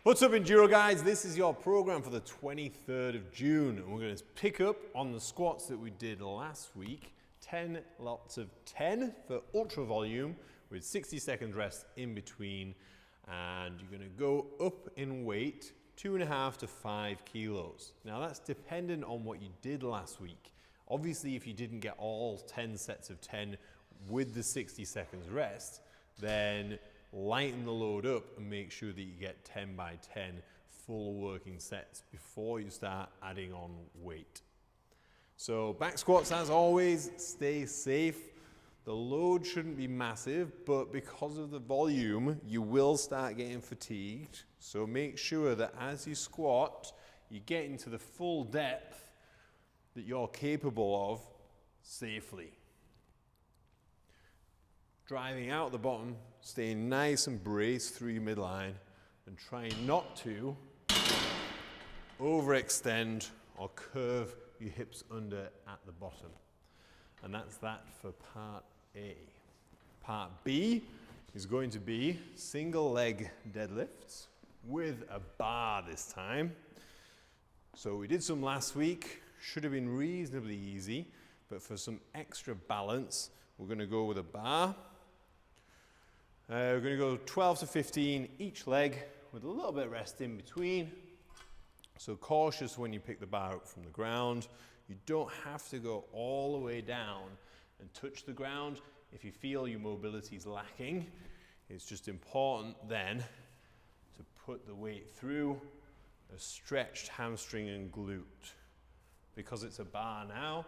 What's up, Enduro guys? This is your program for the 23rd of June, and we're going to pick up on the squats that we did last week. 10 lots of 10 for ultra volume with 60 seconds rest in between, and you're going to go up in weight 2.5 to 5 kilos. Now that's dependent on what you did last week. Obviously, if you didn't get all 10 sets of 10 with the 60 seconds rest, then lighten the load up and make sure that you get 10 by 10 full working sets before you start adding on weight. So back squats, as always, stay safe. The load shouldn't be massive, but because of the volume, you will start getting fatigued. So make sure that as you squat, you get into the full depth that you're capable of safely. Driving out the bottom, staying nice and braced through your midline, and trying not to overextend or curve your hips under at the bottom. And that's that for part A. Part B is going to be single leg deadlifts with a bar this time. So we did some last week, should have been reasonably easy, but for some extra balance, we're going to go with a bar. We're going to go 12 to 15 each leg with a little bit of rest in between. So cautious when you pick the bar up from the ground. You don't have to go all the way down and touch the ground if you feel your mobility is lacking. It's just important then to put the weight through a stretched hamstring and glute. Because it's a bar now,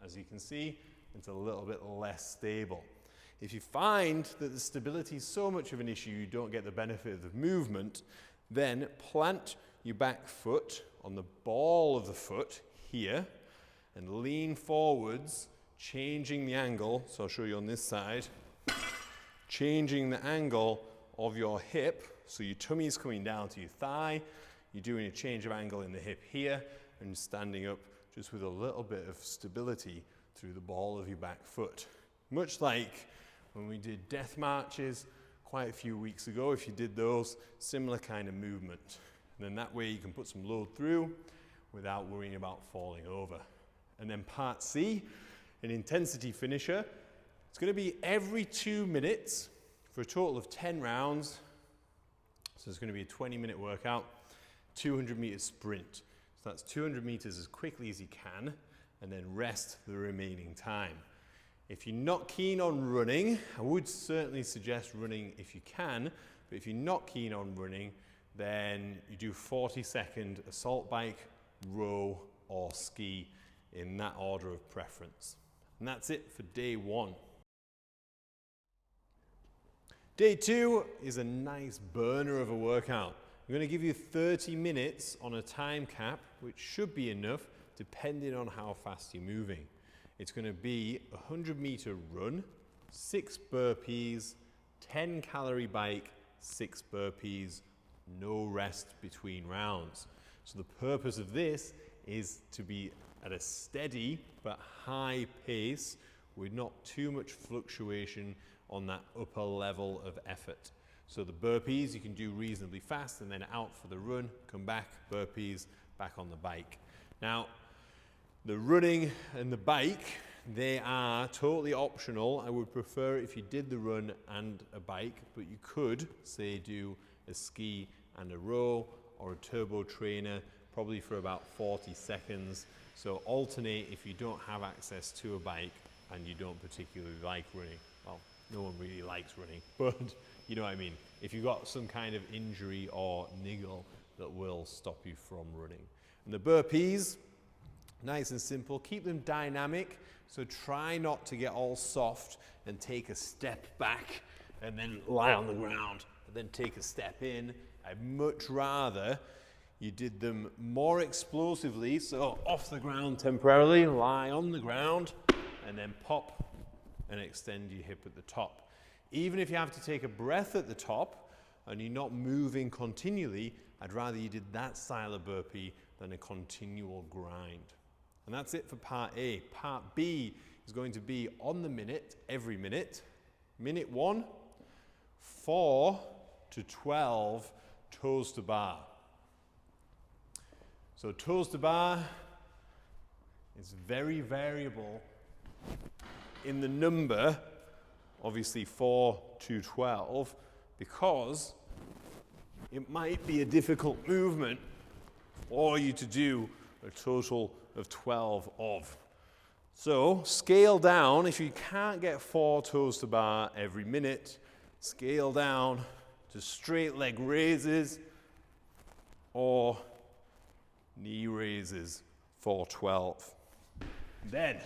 as you can see, it's a little bit less stable. If you find that the stability is so much of an issue you don't get the benefit of the movement, then plant your back foot on the ball of the foot here and lean forwards, changing the angle. So I'll show you on this side. Changing the angle of your hip, so your tummy is coming down to your thigh. You're doing a change of angle in the hip here and standing up just with a little bit of stability through the ball of your back foot. Much like when we did death marches quite a few weeks ago, if you did those, similar kind of movement. And then that way you can put some load through without worrying about falling over. And then part C, an intensity finisher. It's going to be every 2 minutes for a total of 10 rounds. So it's going to be a 20-minute workout, 200-meter sprint. So that's 200 meters as quickly as you can, and then rest the remaining time. If you're not keen on running, I would certainly suggest running if you can, but if you're not keen on running, then you do 40-second assault bike, row, or ski in that order of preference. And that's it for day one. Day two is a nice burner of a workout. I'm going to give you 30 minutes on a time cap, which should be enough depending on how fast you're moving. It's going to be a 100-meter run, 6 burpees, 10 calorie bike, 6 burpees, no rest between rounds. So the purpose of this is to be at a steady but high pace with not too much fluctuation on that upper level of effort. So the burpees you can do reasonably fast and then out for the run, come back, burpees, back on the bike. Now, the running and the bike, they are totally optional. I would prefer if you did the run and a bike, but you could, say, do a ski and a row or a turbo trainer, probably for about 40 seconds. So alternate if you don't have access to a bike and you don't particularly like running. Well, no one really likes running, but you know what I mean. If you've got some kind of injury or niggle that will stop you from running. And the burpees, nice and simple. Keep them dynamic, so try not to get all soft and take a step back and then lie on the ground and then take a step in. I'd much rather you did them more explosively, so off the ground temporarily, lie on the ground, and then pop and extend your hip at the top. Even if you have to take a breath at the top and you're not moving continually, I'd rather you did that style of burpee than a continual grind. And that's it for part A. Part B is going to be on the minute, every minute. Minute 1, 4 to 12 toes to bar. So toes to bar is very variable in the number, obviously 4 to 12, because it might be a difficult movement for you to do a total of 12 of. So scale down. If you can't get 4 toes to bar every minute, scale down to straight leg raises or knee raises for 12. Then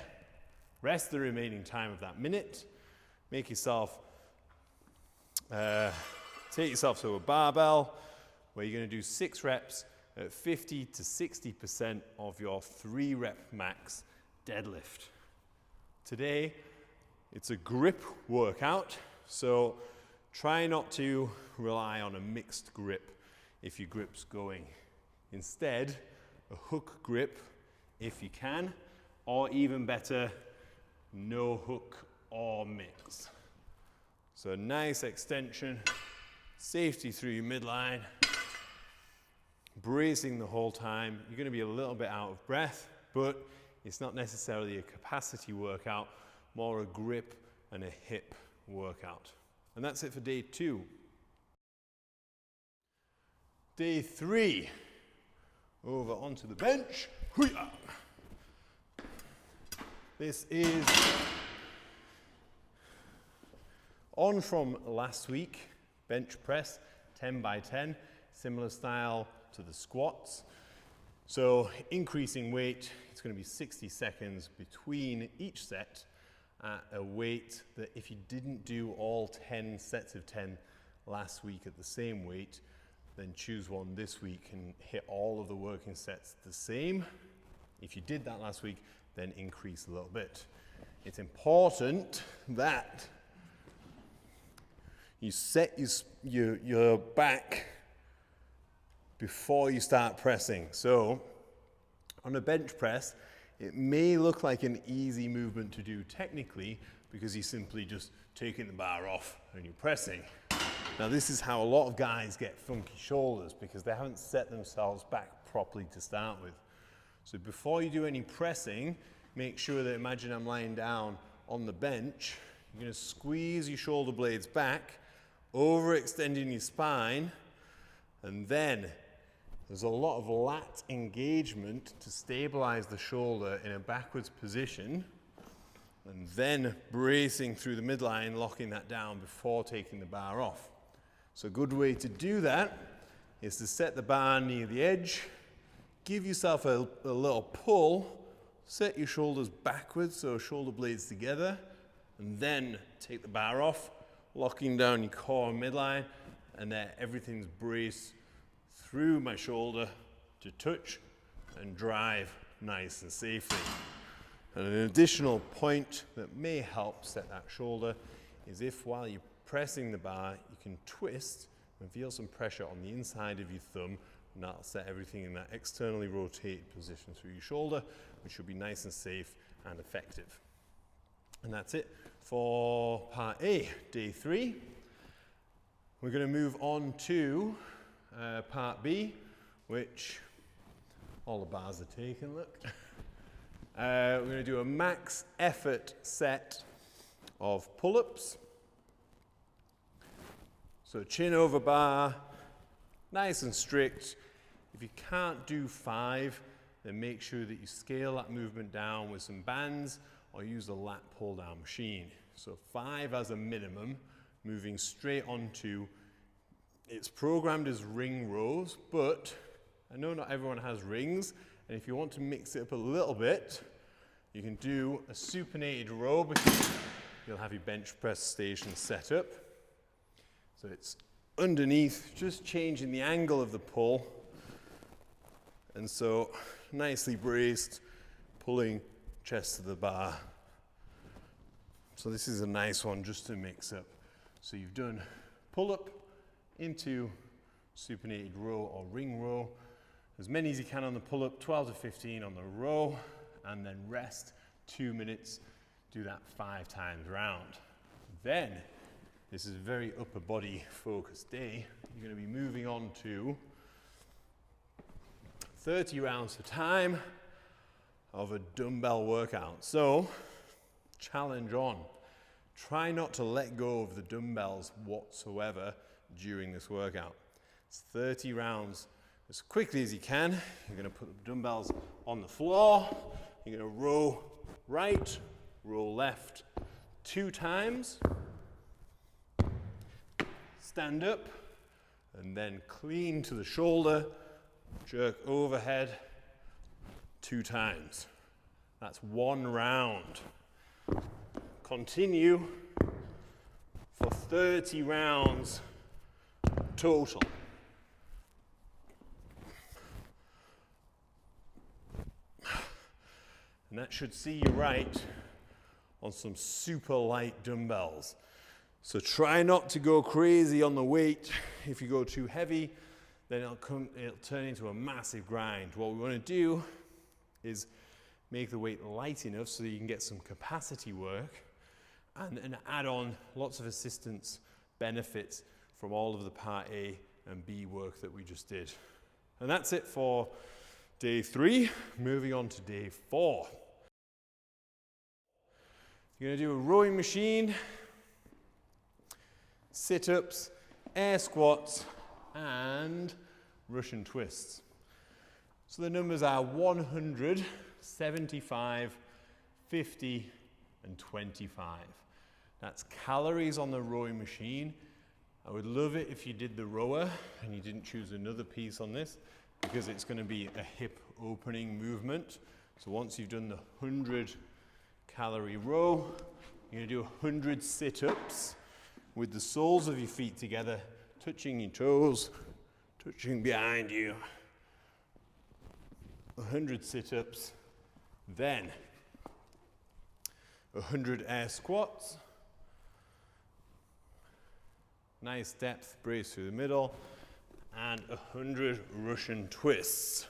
rest the remaining time of that minute. Make yourself, take yourself to a barbell where you're going to do 6 reps at 50 to 60% of your 3 rep max deadlift. Today, it's a grip workout, so try not to rely on a mixed grip if your grip's going. Instead, a hook grip if you can, or even better, no hook or mix. So a nice extension, safety through your midline, bracing the whole time. You're going to be a little bit out of breath, but it's not necessarily a capacity workout, more a grip and a hip workout. And that's it for day 2. Day 3, over onto the bench. This is on from last week, bench press, 10 by 10, similar style to the squats. So increasing weight, it's going to be 60 seconds between each set at a weight that if you didn't do all 10 sets of 10 last week at the same weight, then choose one this week and hit all of the working sets the same. If you did that last week, then increase a little bit. It's important that you set your back before you start pressing. So on a bench press, it may look like an easy movement to do technically because you're simply just taking the bar off and you're pressing. Now this is how a lot of guys get funky shoulders because they haven't set themselves back properly to start with. So before you do any pressing, make sure that, imagine I'm lying down on the bench, you're going to squeeze your shoulder blades back, overextending your spine, and then there's a lot of lat engagement to stabilize the shoulder in a backwards position, and then bracing through the midline, locking that down before taking the bar off. So a good way to do that is to set the bar near the edge, give yourself a little pull, set your shoulders backwards, so shoulder blades together, and then take the bar off, locking down your core and midline, and then everything's braced through my shoulder to touch and drive nice and safely. And an additional point that may help set that shoulder is if while you're pressing the bar, you can twist and feel some pressure on the inside of your thumb, and that'll set everything in that externally rotated position through your shoulder, which will be nice and safe and effective. And that's it for part A, day 3. We're going to move on to part B, which all the bars are taken, look. We're going to do a max effort set of pull-ups. So chin over bar, nice and strict. If you can't do 5, then make sure that you scale that movement down with some bands or use a lat pull down machine. So 5 as a minimum, moving straight onto, it's programmed as ring rows, but I know not everyone has rings, and if you want to mix it up a little bit, you can do a supinated row because you'll have your bench press station set up. So it's underneath, just changing the angle of the pull, and so nicely braced, pulling chest to the bar. So this is a nice one just to mix up. So you've done pull up into supinated row or ring row, as many as you can on the pull up, 12 to 15 on the row, and then rest 2 minutes, do that 5 times round. Then this is a very upper body focused day, you're going to be moving on to 30 rounds for time of a dumbbell workout. So, challenge on. Try not to let go of the dumbbells whatsoever during this workout. It's 30 rounds as quickly as you can. You're going to put the dumbbells on the floor. You're going to row right, row left 2 times. Stand up and then clean to the shoulder. Jerk overhead 2 times. That's 1 round. Continue for 30 rounds total. And that should see you right on some super light dumbbells. So try not to go crazy on the weight. If you go too heavy, then it'll turn into a massive grind. What we want to do is make the weight light enough so that you can get some capacity work and add on lots of assistance benefits from all of the part A and B work that we just did. And that's it for day 3. Moving on to day 4. You're going to do a rowing machine, sit-ups, air squats, and Russian twists. So the numbers are 100, 75, 50, and 25. That's calories on the rowing machine. I would love it if you did the rower and you didn't choose another piece on this, because it's going to be a hip opening movement. So once you've done the 100 calorie row, you're going to do 100 sit-ups with the soles of your feet together, touching your toes, touching behind you. 100 sit-ups, then 100 air squats. Nice depth, brace through the middle, and 100 Russian twists.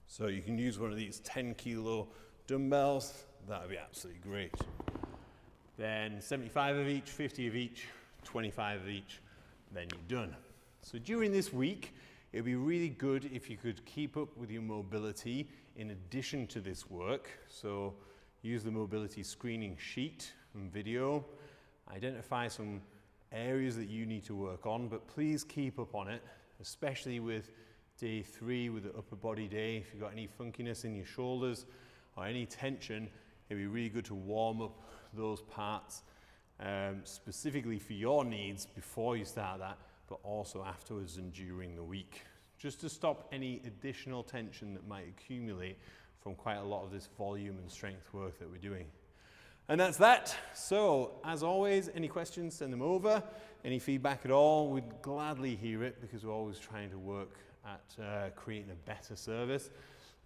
So you can use one of these 10 kilo dumbbells. That would be absolutely great. Then 75 of each, 50 of each, 25 of each, then you're done. So during this week, it would be really good if you could keep up with your mobility in addition to this work. So use the mobility screening sheet and video. Identify some areas that you need to work on, but please keep up on it, especially with day 3, with the upper body day. If you've got any funkiness in your shoulders or any tension, it'd be really good to warm up those parts specifically for your needs before you start that, but also afterwards and during the week, just to stop any additional tension that might accumulate from quite a lot of this volume and strength work that we're doing. And that's that. So, as always, any questions, send them over. Any feedback at all, we'd gladly hear it, because we're always trying to work at creating a better service.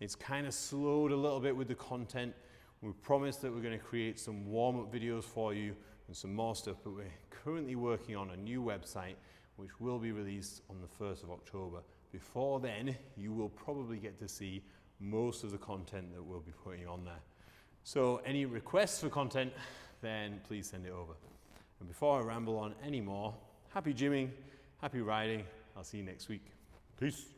It's kind of slowed a little bit with the content. We promised that we're going to create some warm-up videos for you and some more stuff, but we're currently working on a new website which will be released on the 1st of October. Before then, you will probably get to see most of the content that we'll be putting on there. So any requests for content, then please send it over. And before I ramble on anymore, happy gymming, happy riding. I'll see you next week. Peace.